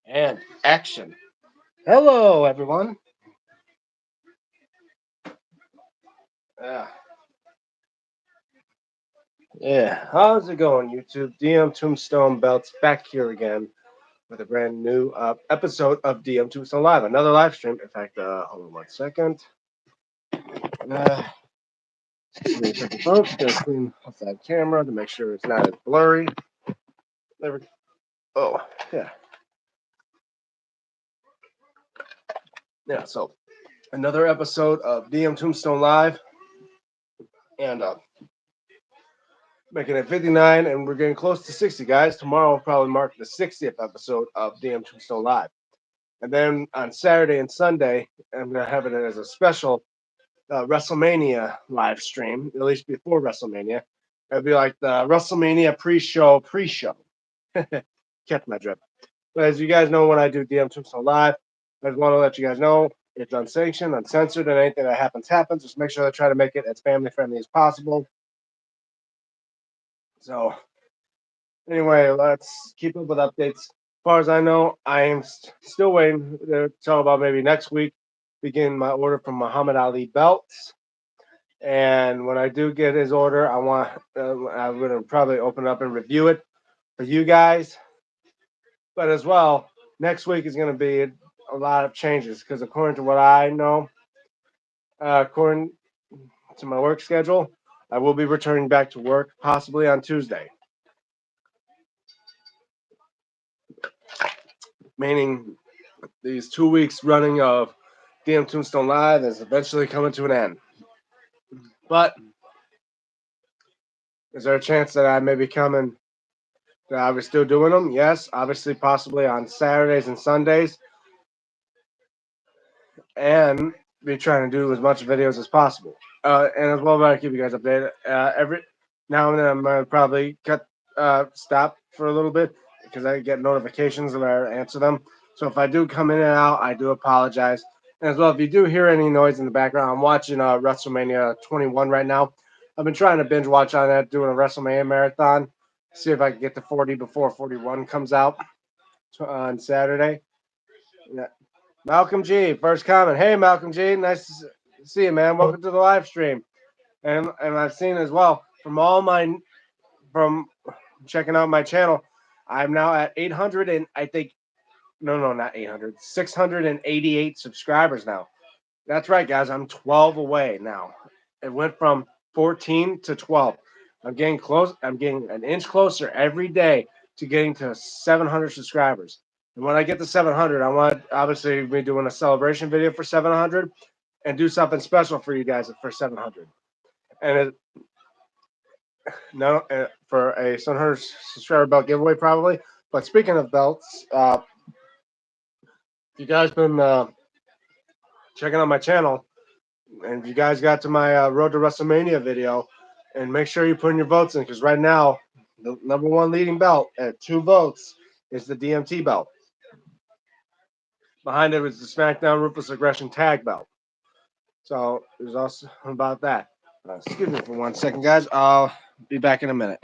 And action. Hello, everyone. Uh, yeah, how's it going, YouTube? DMTombstone Belts back here again with a brand new episode of DMTombstone Live. Another live stream. In fact, hold on 1 second. Uh, Excuse me a second, folks. Gotta clean off that camera to make sure it's not as blurry. There we go. Oh, yeah. Yeah, so another episode of DM Tombstone Live. And making it 59, and we're getting close to 60, guys. Tomorrow will probably mark the 60th episode of DM Tombstone Live. And then on Saturday and Sunday, I'm going to have it as a special WrestleMania live stream, at least before WrestleMania. It'll be like the WrestleMania pre-show. Catch my drift. But as you guys know, when I do DM Tombstone Live, I just want to let you guys know it's unsanctioned, uncensored, and anything that happens. Just make sure to try to make it as family friendly as possible. So anyway, let's keep up with updates. As far as I know, I am still waiting to tell about maybe next week, begin my order from Muhammad Ali belts. And when I do get his order, I'm going to probably open it up and review it for you guys. But as well, next week is going to be a lot of changes because according to what I know, according to my work schedule, I will be returning back to work possibly on Tuesday. Meaning these 2 weeks running of DM Tombstone Live is eventually coming to an end. But is there a chance that I may be coming? That I was still doing them? Yes, obviously, possibly on Saturdays and Sundays, and be trying to do as much videos as possible. And as well, I keep you guys updated. Every now and then, I'm gonna probably stop for a little bit because I get notifications and I answer them. So if I do come in and out, I do apologize. And as well, if you do hear any noise in the background, I'm watching WrestleMania 21 right now. I've been trying to binge watch on that, doing a WrestleMania marathon. See if I can get to 40 before 41 comes out on Saturday. Yeah. Malcolm G, first comment. Hey, Malcolm G, nice to see you, man. Welcome to the live stream. And I've seen as well from checking out my channel, I'm now at 800 and I think no, not 800, 688 subscribers now. That's right, guys. I'm 12 away now. It went from 14 to 12. I'm getting close. I'm getting an inch closer every day to getting to 700 subscribers. And when I get to 700, I want obviously be doing a celebration video for 700 and do something special for you guys for 700. And it, no, for a 700 subscriber belt giveaway probably. But speaking of belts, you guys been checking out my channel, and if you guys got to my Road to WrestleMania video, and make sure you put in your votes in because right now the number one leading belt at 2 votes is the DMT belt. Behind it was the SmackDown Ruthless Aggression Tag belt. So there's also about that. Excuse me for 1 second, guys. I'll be back in a minute.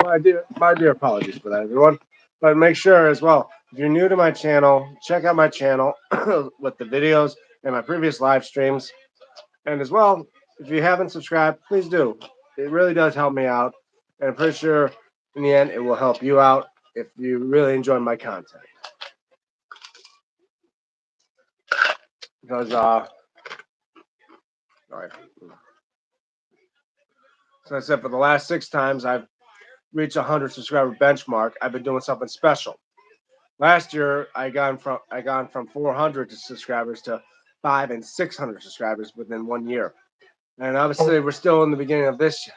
my dear apologies for that, everyone. But make sure as well, if you're new to my channel, check out my channel with the videos and my previous live streams. And as well, if you haven't subscribed, please do. It really does help me out. And I'm pretty sure in the end it will help you out if you really enjoy my content. Because sorry. So I said for the last 6 times I've reached 100 subscriber benchmark, I've been doing something special. Last year I gone from 400 subscribers to 5 and 600 subscribers within 1 year. And obviously we're still in the beginning of this.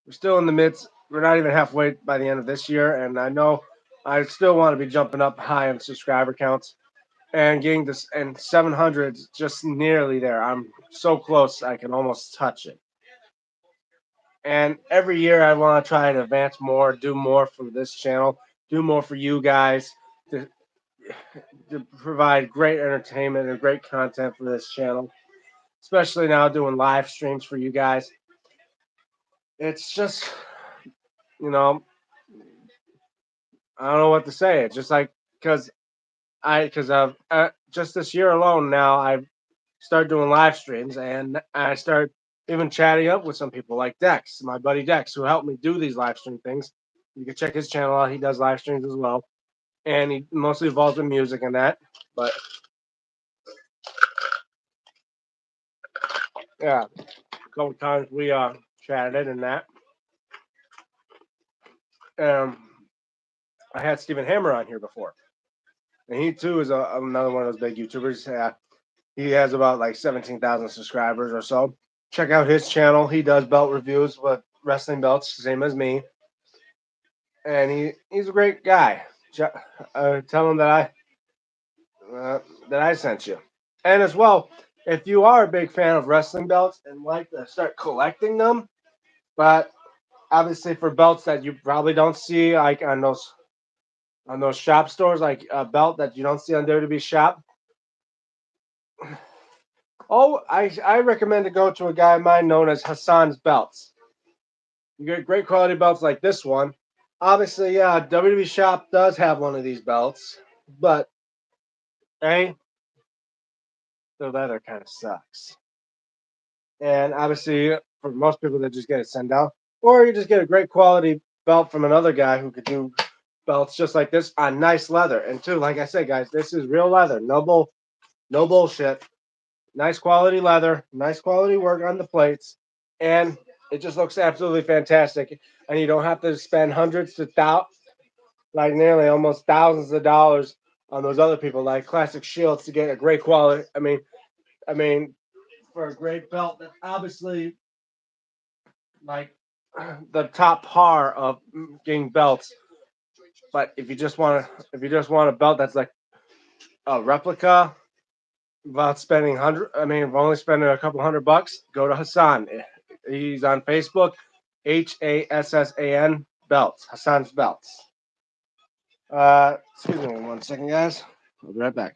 We're still in the midst. We're not even halfway by the end of this year, and I know I still want to be jumping up high in subscriber counts and getting this and 700 just nearly there. I'm so close I can almost touch it. And every year I want to try to advance more, do more for this channel, do more for you guys to, to provide great entertainment and great content for this channel, especially now doing live streams for you guys. It's just, you know, I don't know what to say. It's just like because because of just this year alone now I've started doing live streams and I start even chatting up with some people like Dex, my buddy Dex, who helped me do these live stream things. You can check his channel out. He does live streams as well, and he mostly involves in music and that. But yeah, a couple times we chatted and that. Um, I had Stephen Hammer on here before, and he too is another one of those big YouTubers. He has about like 17,000 subscribers or so. Check out his channel. He does belt reviews with wrestling belts, same as me, and he's a great guy. Tell him that I sent you. And as well, if you are a big fan of wrestling belts and like to start collecting them, but obviously for belts that you probably don't see like on those shop stores, like a belt that you don't see on WWE shop. Oh, I recommend to go to a guy of mine known as Hassan's Belts. You get great quality belts like this one. Obviously, yeah, WWE Shop does have one of these belts, but hey, the leather kind of sucks. And obviously, for most people, they just get it sent out, or you just get a great quality belt from another guy who could do belts just like this on nice leather. And two, like I said, guys, this is real leather, no bullshit. Nice quality leather, nice quality work on the plates, and it just looks absolutely fantastic. And you don't have to spend hundreds to like nearly almost thousands of dollars on those other people like Classic Shields to get a great quality. I mean, for a great belt that's obviously like the top par of getting belts. But if you just want a belt that's like a replica, without spending only spending a couple $100, go to Hassan. He's on Facebook, Hassan Belts, Hassan's Belts. Excuse me 1 second, guys. I'll be right back.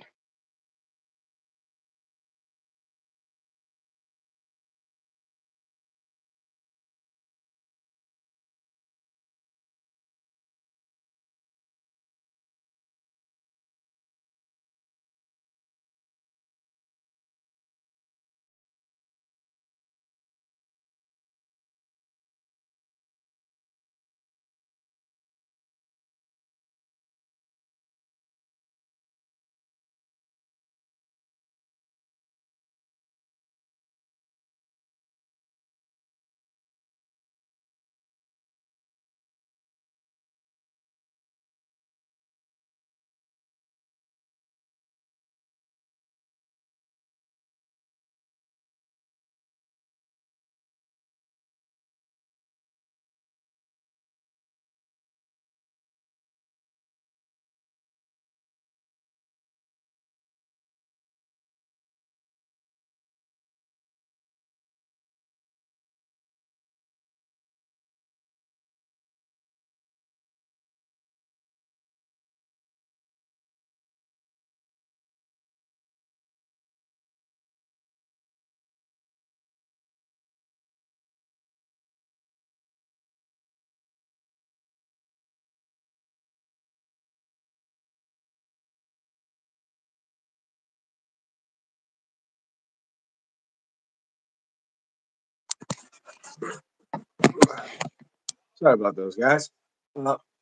Sorry about those guys.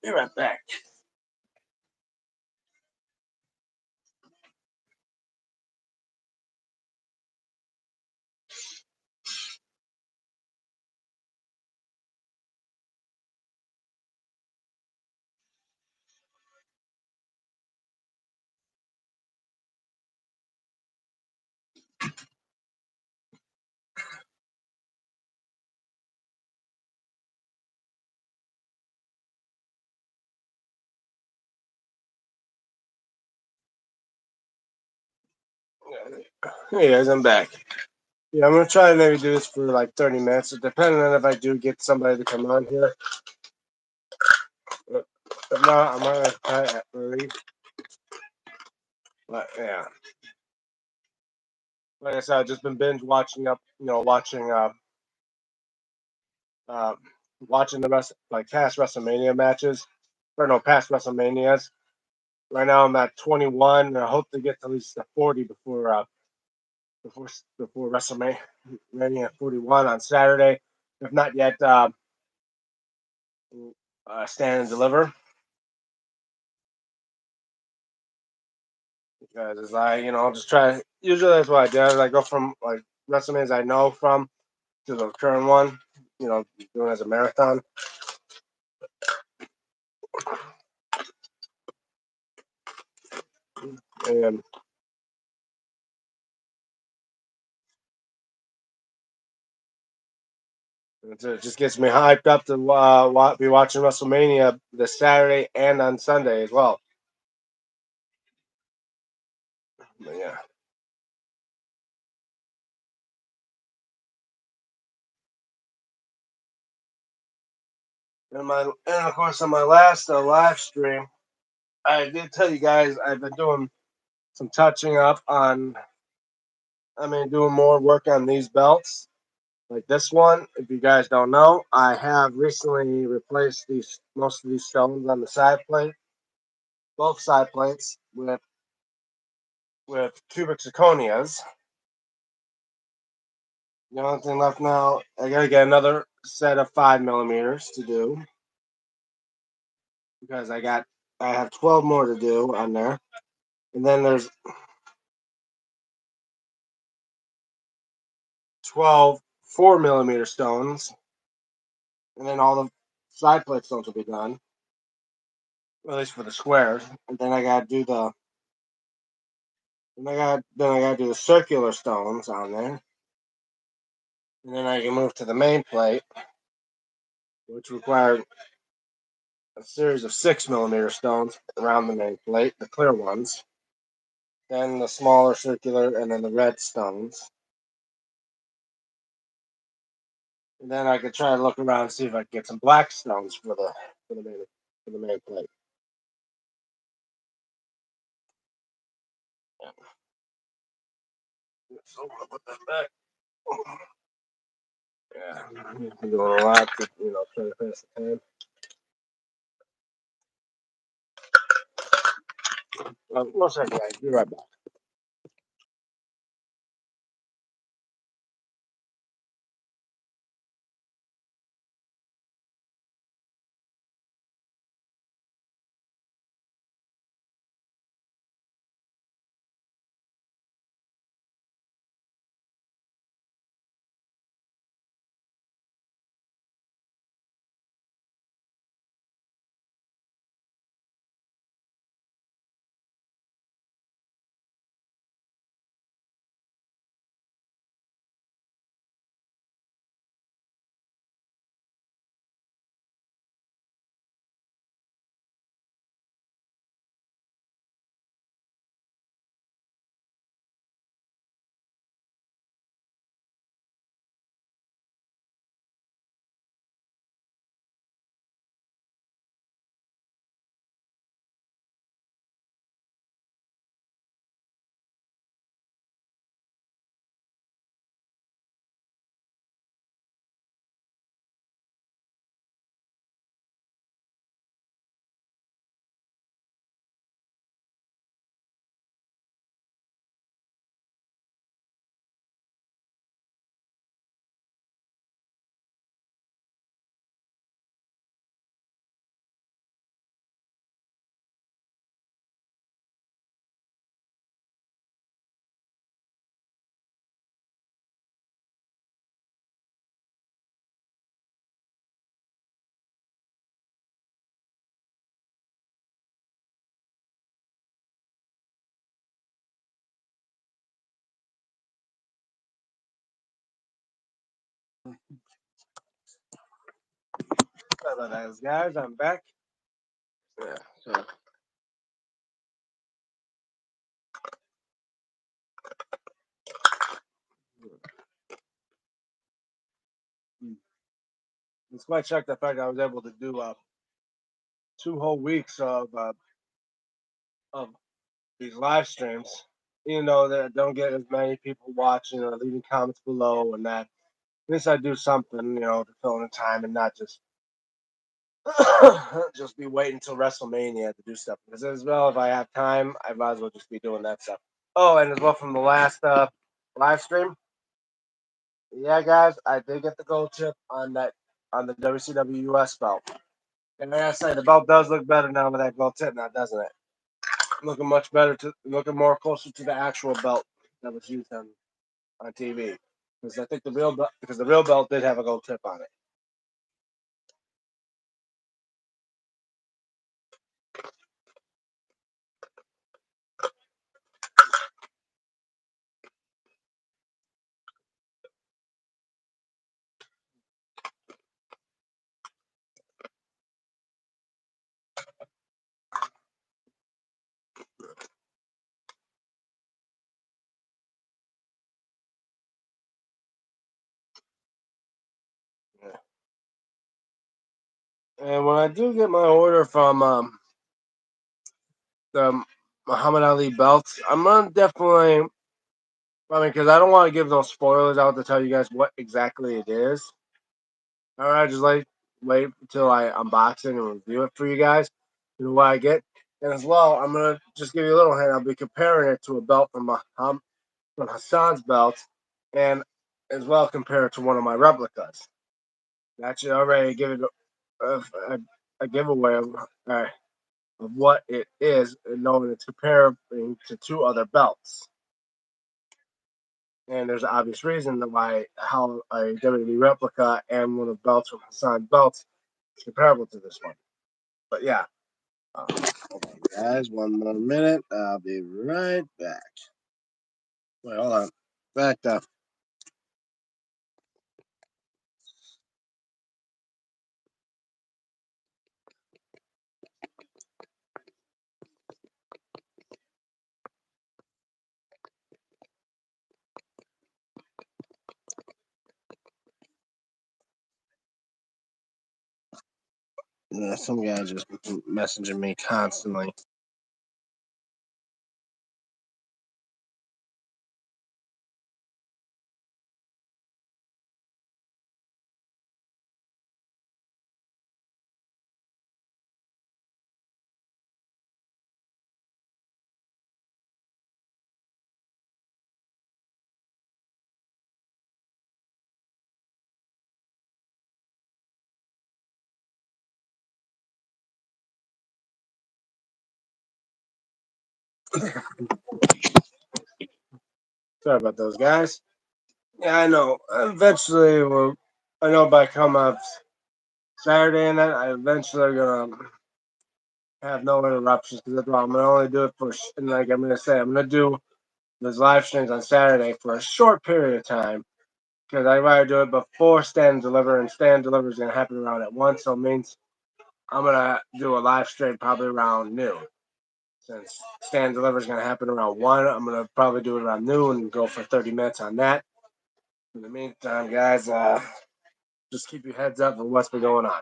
Be right back. Hey guys, I'm back. Yeah, I'm gonna try and maybe do this for like 30 minutes, depending on if I do get somebody to come on here. If not, I'm gonna try it early. But yeah, like I said, I've just been binge watching uh, watching the rest like past WrestleMania matches, or no, past WrestleManias. Right now, I'm at 21, and I hope to get to at least the 40 before before WrestleMania 41 on Saturday. If not yet, stand and deliver. Because it's like, I'll just try. Usually that's what I do. I go from like WrestleManias I know from to the current one. Doing it as a marathon. And it just gets me hyped up to be watching WrestleMania this Saturday and on Sunday as well. But yeah. And of course on my last live stream, I did tell you guys I've been doing some touching up on. I mean, doing more work on these belts. Like this one, if you guys don't know, I have recently replaced most of these stones on the side plate, both side plates with cubic zirconias. The only thing left now, I gotta get another set of 5 millimeters to do because I have 12 more to do on there, and then there's 12 4 millimeter stones, and then all the side plate stones will be done, at least for the squares. And then I gotta do the circular stones on there, and then I can move to the main plate, which required a series of 6 millimeter stones around the main plate, the clear ones, then the smaller circular, and then the red stones. And then I could try to look around and see if I can get some black stones for the main for the main plate. Yeah. So I'll put that back. Yeah, I'm doing a lot to try to pass the time. 1 second, guys. Be right back. Sorry about that, guys. I'm back. Yeah. So mm, it's quite shocked the fact I was able to do 2 whole weeks of these live streams. You know that don't get as many people watching or leaving comments below, and that at least I do something, to fill in the time and not just just be waiting until WrestleMania to do stuff. Because as well, if I have time, I might as well just be doing that stuff. Oh, and as well from the last live stream, yeah, guys, I did get the gold tip on the WCW US belt. And I gotta say, the belt does look better now with that gold tip now, doesn't it? Looking much better, looking more closer to the actual belt that was used on TV. Because I think the real belt did have a gold tip on it. Yeah. And when I do get my order from the Muhammad Ali belts, I'm gonna definitely. I mean, because I don't want to give those spoilers out to tell you guys what exactly it is. All right, just like wait until I unbox it and review it for you guys. You know what I get, and as well, I'm gonna just give you a little hint. I'll be comparing it to a belt from Hassan's belt, and as well compare it to one of my replicas. That should already give it a giveaway of what it is, and knowing it's comparing to two other belts. And there's an obvious reason why how a WWE replica and one of the belts from Hassan's belts is comparable to this one. But yeah, hold on, guys, one more minute. I'll be right back. Wait, hold on. Back up. Some guy just messaging me constantly. Sorry about those guys. Yeah, I know. Eventually, I know by come up Saturday and that, I eventually are gonna have no interruptions because I'm gonna only do it and like I'm gonna say, I'm gonna do those live streams on Saturday for a short period of time because I'd rather do it before Stand and Deliver, and Stand and Deliver is gonna happen around at 1, so it means I'm gonna do a live stream probably around noon. Since Stand and Deliver is gonna happen around 1, I'm gonna probably do it around noon and go for 30 minutes on that. In the meantime, guys, just keep your heads up for what's been going on.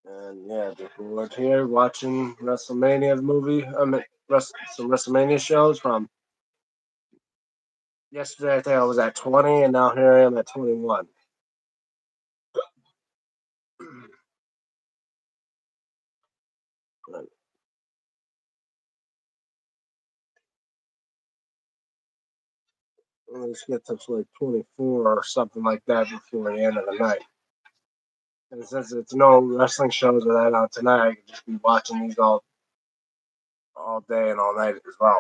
And yeah, we're here watching WrestleMania movie. Some WrestleMania shows from yesterday. I think I was at 20, and now here I am at 21. Let's get to like 24 or something like that before the end of the night. And since it's no wrestling shows or that on tonight, I can just be watching these all day and all night as well.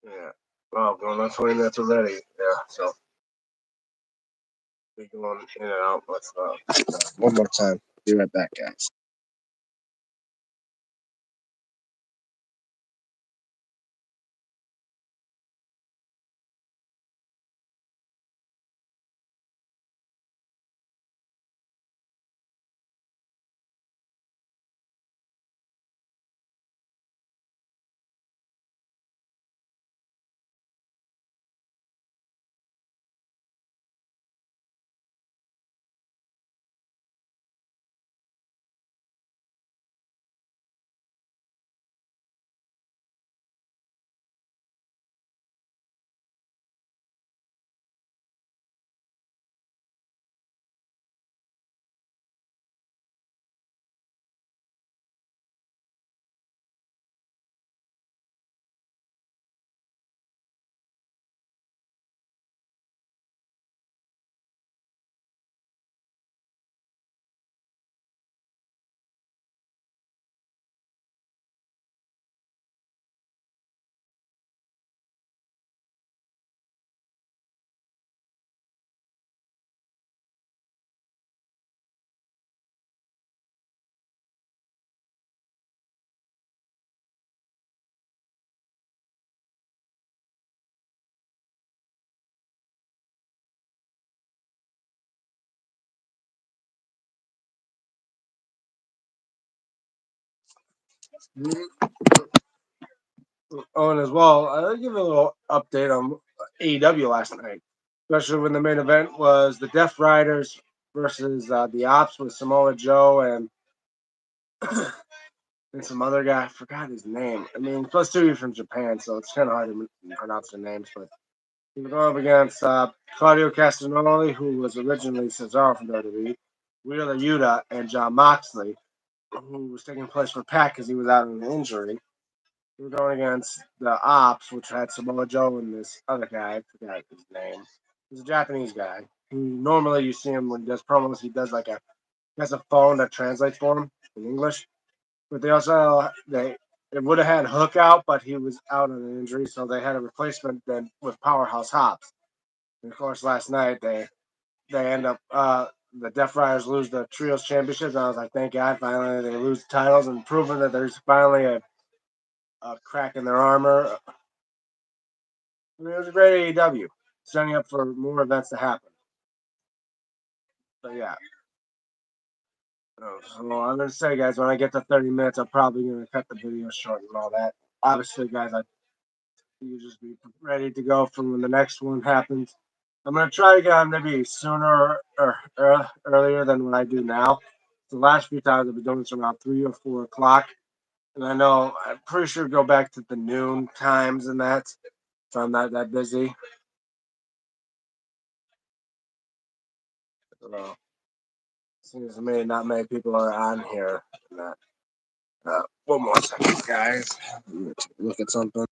Yeah. Well, going on 20 minutes already. Yeah. So we going in and out. Let's one more time. Be right back, guys. Oh, and as well, I'll give you a little update on AEW last night, especially when the main event was the Death Riders versus the Ops with Samoa Joe and some other guy. I forgot his name. I mean, plus two from Japan, so it's kind of hard to pronounce their names. But he was going up against Claudio Castagnoli, who was originally Cesaro from WWE, Wheeler Yuta, and John Moxley, who was taking place for Pac because he was out on an injury. We were going against the Ops, which had Samoa Joe and this other guy. I forgot his name. He's a Japanese guy. Who normally you see him when he does promos. He does he has a phone that translates for him in English. But they also it would have had Hook out, but he was out on an injury, so they had a replacement then with Powerhouse Hobbs. And of course, last night they end up the Death Riders lose the Trios Championships. And I was like, thank God, finally they lose the titles and proving that there's finally a crack in their armor. I mean, it was a great AEW, setting up for more events to happen. But yeah. So I'm gonna say, guys, when I get to 30 minutes, I'm probably gonna cut the video short and all that. Obviously, guys, you just be ready to go for when the next one happens. I'm gonna try to get on maybe sooner or earlier than what I do now. The last few times I've been doing this around 3 or 4 o'clock, and I know I'm pretty sure go back to the noon times and that. So I'm not that busy. So, seems to me not many people are on here. And that. One more second, guys. Look at something.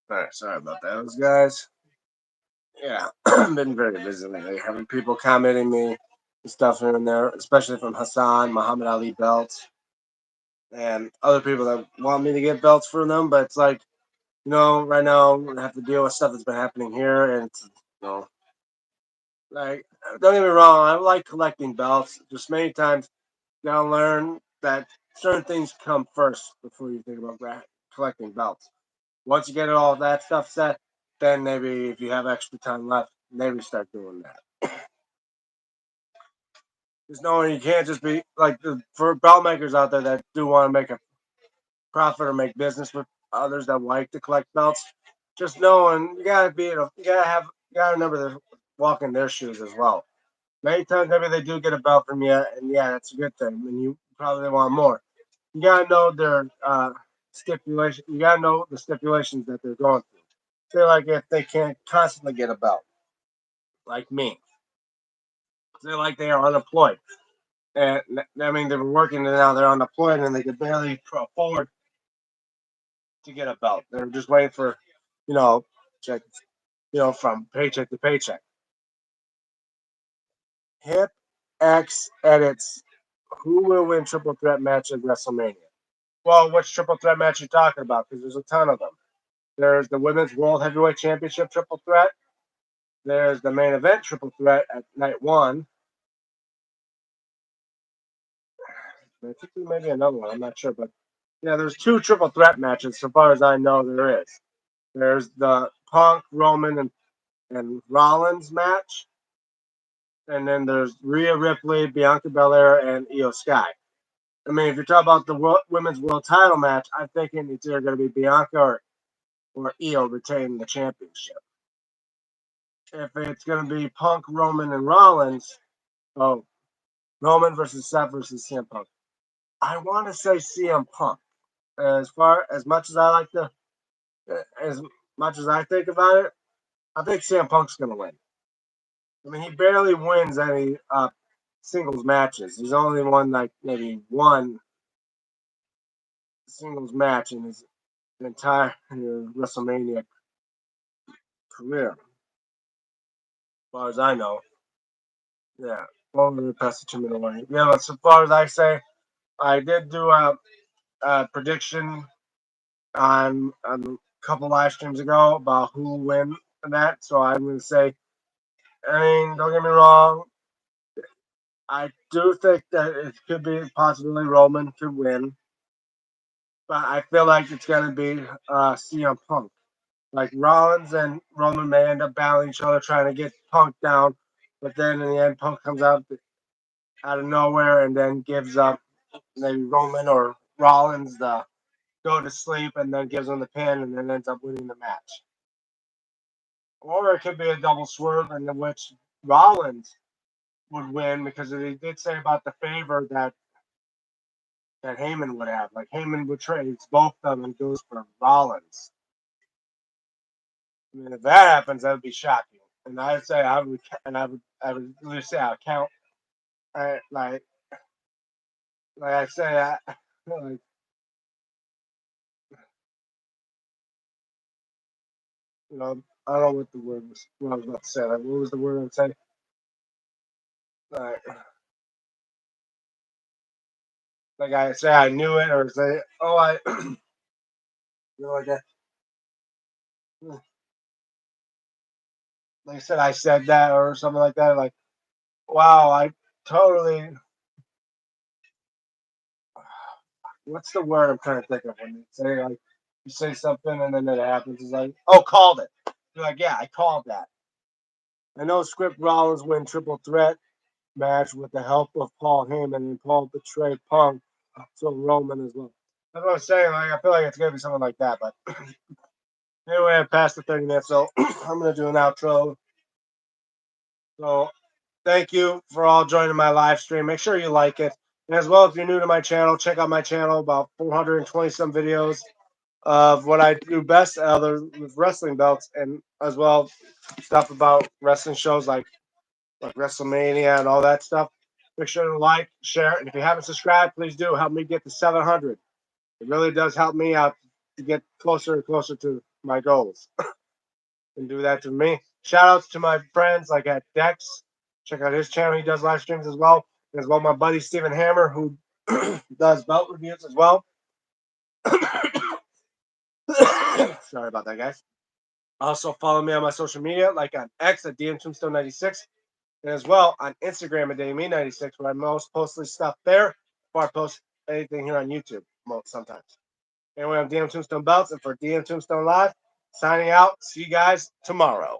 All right, sorry about those guys. Yeah, I've been very busy lately. Having people commenting me and stuff here and there, especially from Hassan, Muhammad Ali belts, and other people that want me to get belts for them. But it's like, right now I have to deal with stuff that's been happening here, and it's, you know, like, don't get me wrong, I like collecting belts. Just many times you gotta learn that certain things come first before you think about collecting belts. Once you get all that stuff set, then maybe if you have extra time left, maybe start doing that. Just knowing you can't just be like for belt makers out there that do want to make a profit or make business with others that like to collect belts. Just knowing you gotta you gotta remember to walk in their shoes as well. Many times maybe they do get a belt from you, and yeah, that's a good thing, and you probably want more. You gotta know their stipulation. You gotta know the stipulations that they're going through. Say like if they can't constantly get a belt, like me. Say like they are unemployed, and I mean they've been working and now they're unemployed and they can barely afford to get a belt. They're just waiting for, you know, check, from paycheck to paycheck. Hip X Edits Who will win triple threat match at WrestleMania? Well, which triple threat match are you talking about? Because there's a ton of them. There's the Women's World Heavyweight Championship triple threat. There's the main event triple threat at night one. I think there may be another one. I'm not sure, but yeah, there's two triple threat matches so far as I know there is. There's the Punk, Roman, and Rollins match, and then there's Rhea Ripley, Bianca Belair, and Io Sky. I mean, if you're talking about the women's world title match, I'm thinking it's either going to be Bianca or Io retaining the championship. If it's going to be Punk, Roman, and Rollins, oh, Roman versus Seth versus CM Punk. I want to say CM Punk. As much as I like to, as much as I think about it, I think CM Punk's going to win. I mean, he barely wins any singles matches. He's only won like maybe one singles match in his entire WrestleMania career, as far as I know. Yeah, over the past 2 minute warning. Yeah, but so far as I say, I did do a prediction on a couple live streams ago about who will win that. So I'm going to say, I mean, don't get me wrong. I do think that it could be possibly Roman could win, but I feel like it's going to be CM Punk. Like Rollins and Roman may end up battling each other trying to get Punk down, but then in the end, Punk comes out of nowhere and then gives up maybe Roman or Rollins the go to sleep and then gives him the pin and then ends up winning the match. Or it could be a double swerve in which Rollins would win because he did say about the favor that Heyman would have. Like Heyman would trade both of them and goes for Rollins. I mean, if that happens, that would be shocking. And I'd say I would really say I'll count. Like I say, like, I don't know what the word was. What I was about to say. Like, what was the word I'd say? Like, like I say, I knew it, or say, oh, like that. Like I said, I said that, or something like that. Like, wow, I totally. What's the word I'm trying to think of when you say like you say something and then it happens? It's like, oh, called it. You're like, yeah, I called that. I know Script Rollins win triple threat match with the help of Paul Heyman and Paul betrayed Punk, so Roman as well. That's what I'm saying. Like, I feel like it's gonna be something like that. But anyway, I passed the 30 minutes, so I'm gonna do an outro. So thank you for all joining my live stream. Make sure you like it. And as well, if you're new to my channel, check out my channel. About 420 some videos of what I do best, other with wrestling belts, and as well stuff about wrestling shows like WrestleMania and all that stuff. Make sure to like, share, and if you haven't subscribed, please do help me get to 700. It really does help me out to get closer and closer to my goals. And do that to me. Shout outs to my friends like at Dex. Check out his channel. He does live streams as well. As well, my buddy Steven Hammer, who does belt reviews as well. Sorry about that, guys. Also, follow me on my social media, like on X at DMTombstone96, and as well on Instagram at DayMe96, where I most postly stuff there before I post anything here on YouTube sometimes. Anyway, I'm DM Tombstone Belts, and for DM Tombstone Live, signing out. See you guys tomorrow.